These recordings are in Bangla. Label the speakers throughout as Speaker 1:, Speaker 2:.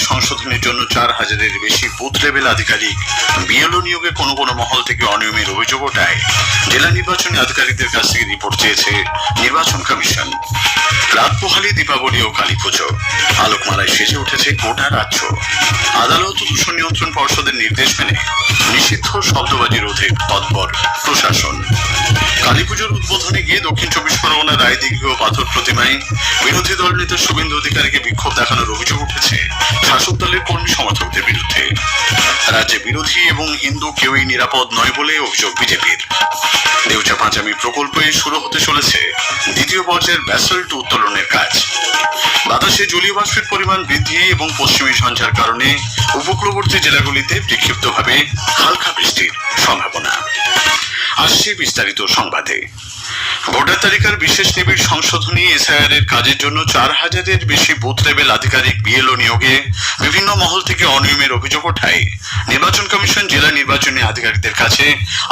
Speaker 1: নিবিড় সংশোধনের জন্য 4000-এর বেশি বুথ লেভেল আধিকারিক বিএলও নিয়োগে কোনো কোনো মহল থেকে অনিয়মের অভিযোগ ওঠায় জেলা নির্বাচনী আধিকারিকদের কাছ থেকে রিপোর্ট চেয়েছে নির্বাচন কমিশন। রাত পোহালে দীপাবলি ও কালী পুজো, আলোকমালায় সেজে উঠেছে গোটা রাজ্য। আদালত ও দূষণ নিয়ন্ত্রণ পর্ষদের নির্দেশ মেনে নিষিদ্ধ শব্দবাজি রোধে তৎপর প্রশাসন। কালী পুজোর উদ্বোধনে গিয়ে দক্ষিণ 24 পরগনা রায়দিঘি ও পাথর প্রতিমায় বিরোধী দল নেতা শুভেন্দু অধিকারীকে বিক্ষোভ দেখানোর অভিযোগ উঠেছে শাসক দলের কর্মী সমর্থকদের বিরুদ্ধে। রাজ্যে বিরোধী এবং হিন্দু কেউই নিরাপদ নয় বলে অভিযোগ বিজেপির। দেউচা পাঁচামি প্রকল্পে শুরু হতে চলেছে দ্বিতীয় পর্যায়ের ব্যাসল্ট উত্তোলনের কাজ। বাতাসে জলীয় বাষ্পের পরিমাণ বৃদ্ধি এবং পশ্চিমী ঝঞ্ঝার কারণে উপকূলবর্তী জেলাগুলিতে বিক্ষিপ্তভাবে হালকা বৃষ্টির সম্ভাবনা। আসছে বিস্তারিত সংবাদে। ভোটার তালিকার বিশেষ নিবিড় সংশোধনী এসআইআর এর কাজের জন্য 4000-এর বেশি বুথ লেভেল আধিকারিক বিএলও নিয়োগে বিভিন্ন মহল থেকে অনিয়মের অভিযোগ ওঠায় নির্বাচন কমিশন জেলা নির্বাচনী আধিকারিকদের কাছে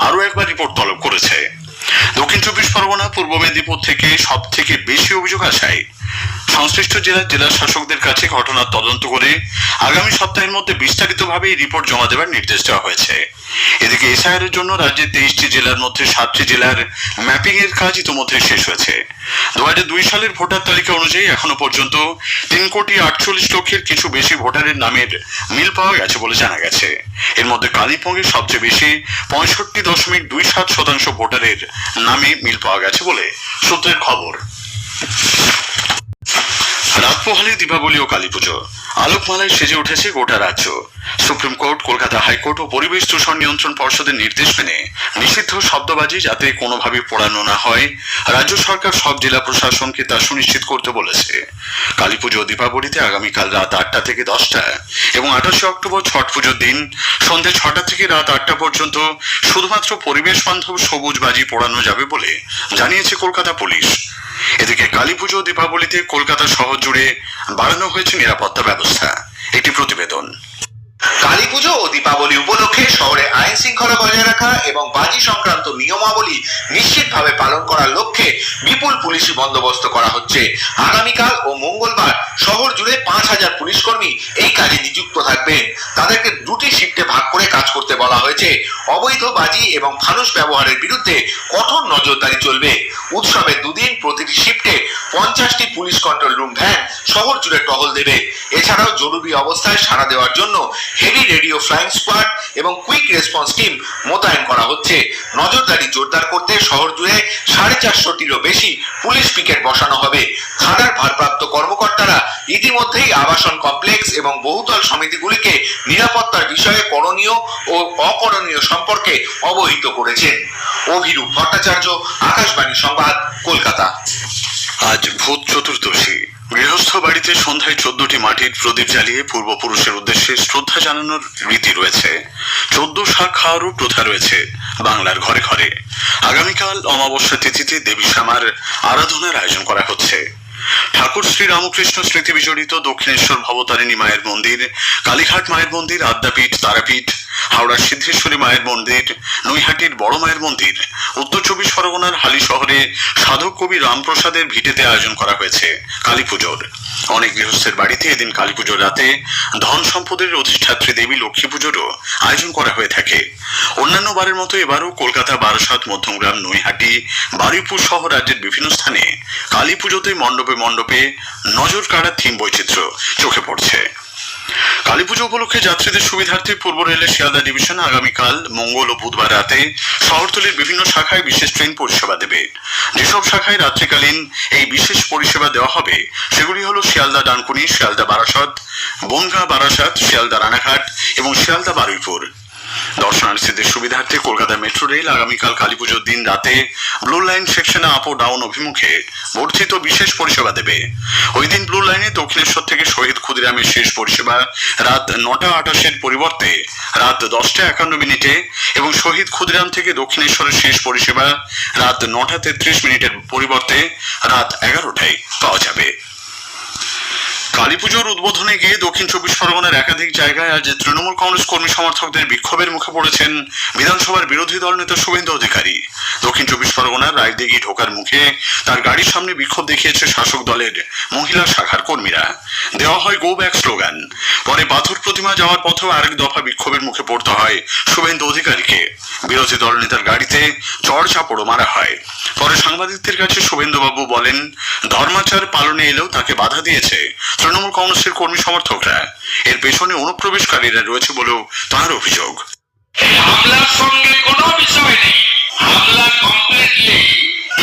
Speaker 1: আরও একবার রিপোর্ট তলব করেছে। দক্ষিণ 24 পরগনা, পূর্ব মেদিনীপুর থেকে সব থেকে বেশি অভিযোগ আসায় সংশ্লিষ্ট জেলা শাসকদের কাছে ঘটনার তদন্ত করে আগামী সপ্তাহের মধ্যে বিস্তারিতভাবে এই রিপোর্ট জমা দেওয়ার নির্দেশ দেওয়া হয়েছে। এদিকে এসআইআর এর জন্য রাজ্যের 23টি জেলার মধ্যে 7টি জেলার ম্যাপিং এর কাজ ইতিমধ্যে শেষ হয়েছে। 2002 সালের ভোটার তালিকা অনুযায়ী এখনো পর্যন্ত 3,48,00,000 কিছু বেশি ভোটারের নামের মিল পাওয়া গেছে বলে জানা গেছে। এর মধ্যে কালিম্পংয়ে সবচেয়ে বেশি 65.27% ভোটারের নামে মিল পাওয়া গেছে বলে সূত্রের খবর। রাত পোহালে দীপাবলি ও কালী পুজো, আলোকমালায় সেজে উঠেছে গোটা রাজ্য। সুপ্রিম কোর্ট, কলকাতা হাইকোর্ট ও পরিবেশ দূষণ নিয়ন্ত্রণ পর্ষদের নির্দেশ মেনে নিষিদ্ধ শব্দবাজি যাতে কোনোভাবে পোড়ানো না হয়, রাজ্য সরকার সব জেলা প্রশাসনকে তা সুনিশ্চিত করতে বলেছে। কালী পুজো ও দীপাবলিতে আগামীকাল রাত 8টা থেকে 10টা এবং 28শে অক্টোবর ছট পুজোর দিন সন্ধ্যে 6টা থেকে রাত 8টা পর্যন্ত শুধুমাত্র পরিবেশ বান্ধব সবুজ বাজি পোড়ানো যাবে বলে জানিয়েছে কলকাতা পুলিশ। এদিকে কালী পুজো ও দীপাবলিতে কলকাতা শহর জুড়ে বাড়ানো হয়েছে নিরাপত্তা ব্যবস্থা। একটি প্রতিবেদন।
Speaker 2: কালী পুজো ও দীপাবলি উপলক্ষে শহরে আইন শৃঙ্খলা বজায় রাখা এবং বাজি সংক্রান্ত নিয়মাবলী নিশ্চিতভাবে পালন করার লক্ষ্যে বিপুল পুলিশি বন্দোবস্ত করা হচ্ছে। আগামীকাল ও মঙ্গলবার শহর জুড়ে 5,000 পুলিশ কর্মী এই কাজে নিযুক্ত থাকবেন। তাদেরকে দুটি শিফটে ভাগ করে কাজ করতে বলা হয়েছে। অবৈধ বাজি এবং ফানুস ব্যবহারের বিরুদ্ধে কঠোর নজরদারি চলবে। উৎসবের দুদিন প্রতিটি শিফটে 50টি পুলিশ কন্ট্রোল রুম ভ্যান শহর জুড়ে টহল দেবে। এছাড়াও জরুরি অবস্থায় সাড়া দেওয়ার জন্য হেভি রেডিও ফ্লাইং স্কোয়াড এবং কুইক রেসপন্স টিম মোতায়েন করা হচ্ছে। নজরদারি জোরদার করতে শহর জুড়ে 450টিরও বেশি পুলিশ পিকেট বসানো হবে। থানার ভারপ্রাপ্ত কর্মকর্তারা ইতিমধ্যেই আবাসন কমপ্লেক্স এবং বহুতল সমিতিগুলিকে নিরাপত্তার বিষয়ে করণীয় ও অকরণীয় সম্পর্কে অবহিত করেছেন। অভিরূপ ভট্টাচার্য, আকাশবাণী সংবাদ, কলকাতা।
Speaker 1: আজ ভূত চতুর্দশী। গৃহস্থ বাড়িতে সন্ধ্যায় 14টি মাটির প্রদীপ জ্বালিয়ে পূর্বপুরুষের উদ্দেশ্যে শ্রদ্ধা জানানোর রীতি রয়েছে। 14 শাক খাওয়ারও প্রথা রয়েছে বাংলার ঘরে ঘরে। আগামীকাল অমাবস্যা তিথিতে দেবী শ্যামার আরাধনার আয়োজন করা হচ্ছে। ঠাকুর শ্রী রামকৃষ্ণ স্মৃতি বিজড়িত দক্ষিণেশ্বর ভবতারিণী মায়ের মন্দির, কালীঘাট মায়ের মন্দির, আদ্যাপীঠ, তারাপীঠ, হাওড়ার সিদ্ধেশ্বরী মায়ের মন্দির, নৈহাটির বড় মায়ের মন্দির, উত্তর 24 পরগনার হালি শহরে সাধক কবি রামপ্রসাদের ভিটেতে আয়োজন করা হয়েছে কালী পুজোর। অনেক গৃহস্থের বাড়িতে এদিন কালী পুজোর রাতে ধন সম্পদের অধিষ্ঠাত্রী দেবী লক্ষ্মী পুজোরও আয়োজন করা হয়ে থাকে। অন্যান্য বারের মতো এবারও কলকাতা, বারাসাত, মধ্যমগ্রাম, নৈহাটি, বারুইপুর সহ রাজ্যের বিভিন্ন স্থানে কালী পুজোতে মণ্ডপে মণ্ডপে নজর কাড়া থিম বৈচিত্র্য চোখে পড়ছে। কালী পুজো উপলক্ষে যাত্রীদের সুবিধার্থে পূর্ব রেলের শিয়ালদা ডিভিশন আগামীকাল মঙ্গল ও বুধবার রাতে শহরতলির বিভিন্ন শাখায় বিশেষ ট্রেন পরিষেবা দেবে। যেসব শাখায় রাত্রিকালীন এই বিশেষ পরিষেবা দেওয়া হবে সেগুলি হলো শিয়ালদা ডানকুনি, শিয়ালদা বারাসত, বনগাঁ বারাসাত, শিয়ালদা রানাঘাট এবং শিয়ালদা বারুইপুর। দর্শনার্থীদের সুবিধার্থে কলকাতা মেট্রো রেল আগামীকাল কালী পুজোর দিন রাতে ব্লু লাইন সেকশনে আপ ও ডাউন অভিমুখে বর্ধিত বিশেষ পরিষেবা দেবে। ওই দিন ব্লু লাইনে দক্ষিণেশ্বর থেকে শহীদ ক্ষুদিরামের শেষ পরিষেবা রাত 9:28-এর পরিবর্তে রাত 10:51 এবং শহীদ ক্ষুদিরাম থেকে দক্ষিণেশ্বরের শেষ পরিষেবা রাত 9:33 পরিবর্তে রাত 11টায় পাওয়া যাবে। কালীপুজোর উদ্বোধনে গিয়ে দক্ষিণ চব্বিশ পরগনার একাধিক জায়গায় আজ তৃণমূল কংগ্রেস কর্মী সমর্থকদের বিক্ষোভের মুখে পড়েছেন বিধানসভার বিরোধী দল নেতা শুভেন্দু অধিকারী। দক্ষিণ চব্বিশ পরগনার রায়দিঘি ঢোকার মুখে তার গাড়ির সামনে বিক্ষোভ দেখিয়েছে শাসক দলের মহিলা শাখার কর্মীরা। দেওয়া হয় গো ব্যাক স্লোগান। পরে পাথর প্রতিমা যাওয়ার পথেও আরেক দফা বিক্ষোভের মুখে পড়তে হয় শুভেন্দু অধিকারীকে। বিরোধী দল নেতার গাড়িতে চড় চাপড়ও মারা হয়। পরে সাংবাদিকদের কাছে শুভেন্দুবাবু বলেন, ধর্মাচার পালনে এলেও তাকে বাধা দিয়েছে তৃণমূল কংগ্রেসের কর্মী সমর্থকরা। এর পেছনে অনুপ্রবেশকারীরা রয়েছে বলেও তার অভিযোগ।
Speaker 3: হামলার সঙ্গে কোনো বিষয় নেই, হামলা কমপ্লিটলি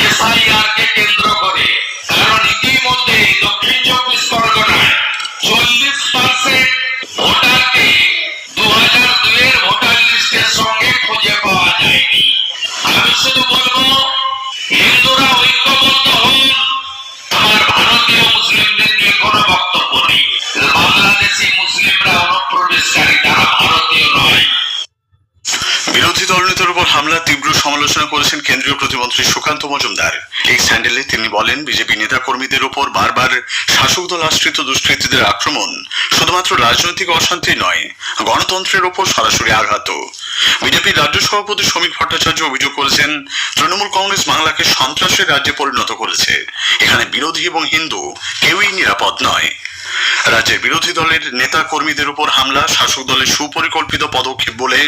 Speaker 3: এসআইআর কে কেন্দ্র করে। কারণ ইতিমধ্যে দক্ষিণ চব্বিশ পরগনায় 40% ভোটারকে 2002 এর ভোটার লিস্টের সঙ্গে খুঁজে পাওয়া যায়নি। আমি শুধু বলবো, হিন্দুরা ঐক্যবদ্ধ হন। আমার ভারতীয় মুসলিমদের নিয়ে কোনো বক্তব্য নেই। বাংলাদেশি মুসলিমরা অনুপ্রবেশকারী, তারা ভারতীয় নয়।
Speaker 1: বিরোধী দলনেতার উপর হামলার তীব্র সমালোচনা করেছেন কেন্দ্রীয় প্রতিমন্ত্রী সুকান্ত মজুমদার। এই স্যান্ডেলে তিনি বলেন, বিজেপি নেতা কর্মীদের উপর বারবার শাসক দল আশ্রিত দুষ্কৃতীদের আক্রমণ শুধুমাত্র রাজনৈতিক অশান্তি নয়, গণতন্ত্রের উপর সরাসরি আঘাত। বিজেপির রাজ্য সভাপতি শ্রমিক ভট্টাচার্য অভিযোগ করেছেন, তৃণমূল কংগ্রেস বাংলাকে সন্ত্রাসের রাজ্যে পরিণত করেছে। এখানে বিরোধী এবং হিন্দু কেউই নিরাপদ নয়। রাজ্যের বিরোধী দলের নেতা কর্মীদের উপর হামলা শাসক দলের সুপরিকল্পিত পদক্ষেপ বলে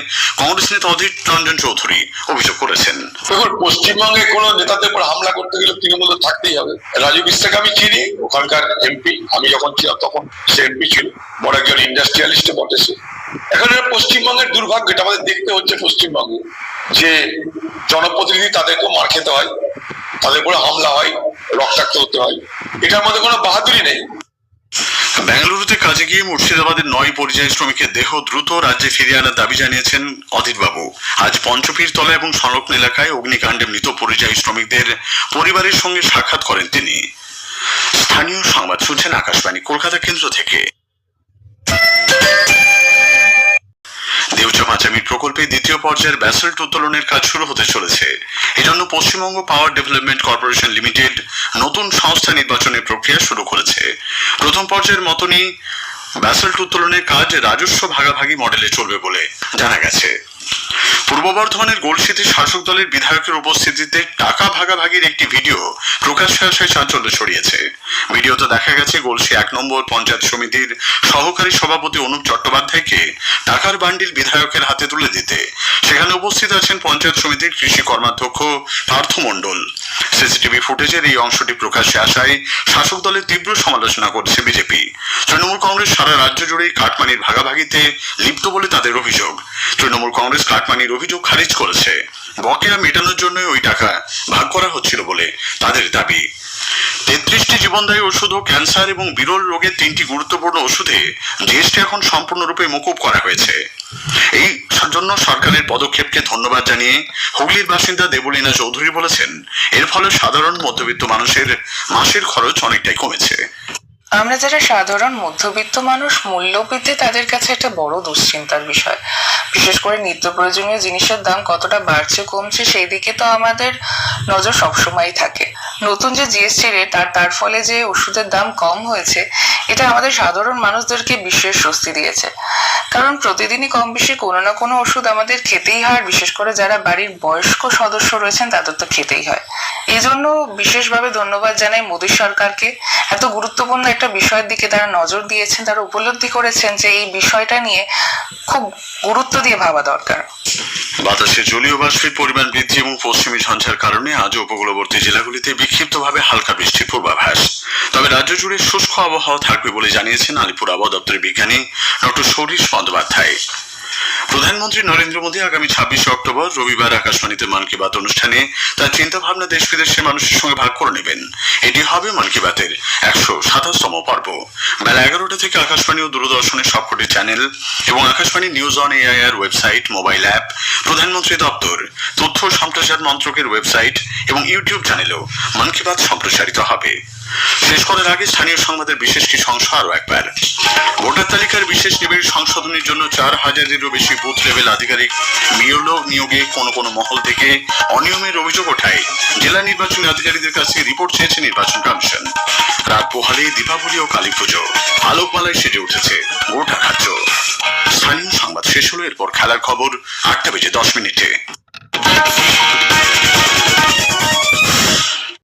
Speaker 1: কংগ্রেস নেতা অধীর রঞ্জন চৌধুরী অভিযোগ করেছেন।
Speaker 4: দেখুন, পশ্চিমবঙ্গে কোনো নেতাদের উপর হামলা করতে গেলে তৃণমূল থাকতেই হবে। রাজু বিশ্বাসকে আমি চিনি, ওখানকার এমপি। আমি যখন ছিলাম তখন সে এমপি ছিল, বড় একজন ইন্ডাস্ট্রিয়ালিস্টে বটে সে। এখন পশ্চিমবঙ্গের দুর্ভাগ্য, এটা আমাদের দেখতে হচ্ছে পশ্চিমবঙ্গে, যে জনপ্রতিনিধি তাদেরকেও মার খেতে হয়, তাদের উপরে হামলা হয়, রক্তাক্ত হতে হয়। এটার মধ্যে কোনো বাহাদুরি নেই।
Speaker 1: বেঙ্গালুরুতে কাজে গিয়ে মুর্শিদাবাদের 9 পরিযায়ী শ্রমিকের দেহ দ্রুত রাজ্যে ফিরিয়ে আনার দাবি জানিয়েছেন অধীরবাবু। আজ পঞ্চপীরতলা এবং সংলগ্ন এলাকায় অগ্নিকাণ্ডে মৃত পরিযায়ী শ্রমিকদের পরিবারের সঙ্গে সাক্ষাৎ করেন তিনি। স্থানীয় সংবাদ শুনছেন আকাশবাণী কলকাতা কেন্দ্র থেকে। দেউচা পাঁচামির প্রকল্পে দ্বিতীয় পর্যায়ের ব্যাসল্ট উত্তোলনের কাজ শুরু হতে চলেছে। এজন্য Paschimbanga power development corporation limited নতুন সংস্থা নির্বাচনের প্রক্রিয়া শুরু করেছে। প্রথম পর্যায়ের মতনই ব্যাসল্ট উত্তোলনের কাজ রাজস্ব ভাগাভাগি মডেলে চলবে বলে জানা গেছে। পূর্ব বর্ধমানের গলসিতে শাসক দলের বিধায়কের উপস্থিতিতে টাকা ভাগাভাগির একটি ভিডিও প্রকাশ্যে আসায় চাঞ্চল্য ছড়িয়েছে। ভিডিওতে দেখা গেছে গলসি 1 নম্বর পঞ্চায়েত সমিতির সহকারী সভাপতি অনুপ চট্টোপাধ্যায়কে টাকার বান্ডিল বিধায়কের হাতে তুলে দিতে সেখানে উপস্থিত আছেন পঞ্চায়েত সমিতির কৃষি কর্মাধ্যক্ষ পার্থ মণ্ডল। সিসিটিভি ফুটেজের এই অংশটি প্রকাশ্যে আসায় শাসক দলের তীব্র সমালোচনা করছে বিজেপি। তৃণমূল কংগ্রেস সারা রাজ্য জুড়েই কাটমানির ভাগাভাগিতে লিপ্ত বলে তাদের অভিযোগ। তৃণমূল কংগ্রেস কাটমানির অভিযোগ খারিজ করেছে। বকেয়া মেটানোর জন্য ওই টাকা ভাগ করা হচ্ছিল বলে তাদের দাবি। 33টি জীবনদায়ী ওষুধ ও ক্যান্সার এবং বিরল রোগের 3টি গুরুত্বপূর্ণ ওষুধে জিএসটি এখন সম্পূর্ণরূপে মকুব করা হয়েছে। এই জন্য সরকারের পদক্ষেপকে ধন্যবাদ জানিয়ে হুগলির বাসিন্দা দেবলীনা চৌধুরী বলেছেন, এর ফলে সাধারণ মধ্যবিত্ত মানুষের মাসের খরচ অনেকটাই কমেছে।
Speaker 5: আমরা যারা সাধারণ মধ্যবিত্ত মানুষ, মূল্যবৃদ্ধি তাদের কাছে একটা বড় দুশ্চিন্তার বিষয়। বিশেষ করে নিত্য প্রয়োজনীয় জিনিসের দাম কতটা বাড়ছে কমছে সেই দিকে তো আমাদের নজর সবসময়ই থাকে। নতুন যে জিএসটি রেট আর তার ফলে যে ওষুধের দাম কম হয়েছে, এটা আমাদের সাধারণ মানুষদেরকে বিশেষ স্বস্তি দিয়েছে। কারণ প্রতিদিনই কম বেশি কোনো না কোনো ওষুধ আমাদের খেতেই হয়, বিশেষ করে যারা বাড়ির বয়স্ক সদস্য রয়েছেন তাদের তো খেতেই হয়। এই জন্য বিশেষভাবে ধন্যবাদ জানাই মোদী সরকারকে। এত গুরুত্বপূর্ণ একটা বিষয়ের দিকে তারা নজর দিয়েছেন, তারা উপলব্ধি করেছেন যে এই বিষয়টা নিয়ে খুব গুরুত্ব দিয়ে ভাবা দরকার।
Speaker 1: বাতাসে জলীয় বাষ্পের পরিমাণ বৃদ্ধি এবং পশ্চিমী ঝঞ্ঝার কারণে আজও উপকূলবর্তী জেলাগুলিতে বিক্ষিপ্তভাবে হালকা বৃষ্টির পূর্বাভাস। তবে রাজ্য জুড়ে শুষ্ক আবহাওয়া থাকবে বলে জানিয়েছেন আলিপুর আবহাওয়া দপ্তরের বিজ্ঞানী ডক্টর সৌরীশ বন্দ্যোপাধ্যায়। প্রধানমন্ত্রী নরেন্দ্র মোদী আগামী 26 অক্টোবর রবিবার আকাশবাণীতে মন কি বাত অনুষ্ঠানে তার চিন্তা ভাবনা দেশ বিদেশের মানুষের সঙ্গে ভাগ করে নেবেন। এটি হবে মন কি বাতের 127তম পর্ব। বেলা 11টা থেকে আকাশবাণী ও দূরদর্শনের সবকটি চ্যানেল এবং Akashvani news on AIR website, mobile app, প্রধানমন্ত্রী দপ্তর, তথ্য ও সম্প্রচার মন্ত্রকের ওয়েবসাইট এবং ইউটিউব চ্যানেলেও মন কি বাত সম্প্রচারিত হবে। শেষ করার আগে স্থানীয় সংবাদের বিশেষ কিছু অংশ আরও একবার। ভোটার তালিকার বিশেষ নিবিড় সংশোধনের জন্য 4000-এরও বেশি বুথ লেভেল আধিকারিক বিএলও নিয়োগে কোনো মহল থেকে অনিয়মের অভিযোগ ওঠায় জেলা নির্বাচনী আধিকারিকদের কাছে রিপোর্ট চেয়েছে নির্বাচন কমিশন। রাত পোহালে দীপাবলি ও কালী পুজো, আলোকমালায় সেজে উঠেছে গোটা রাজ্য। স্থানীয় সংবাদ শেষ হলো, এরপর খেলার খবর 8টা বেজে 10 মিনিটে।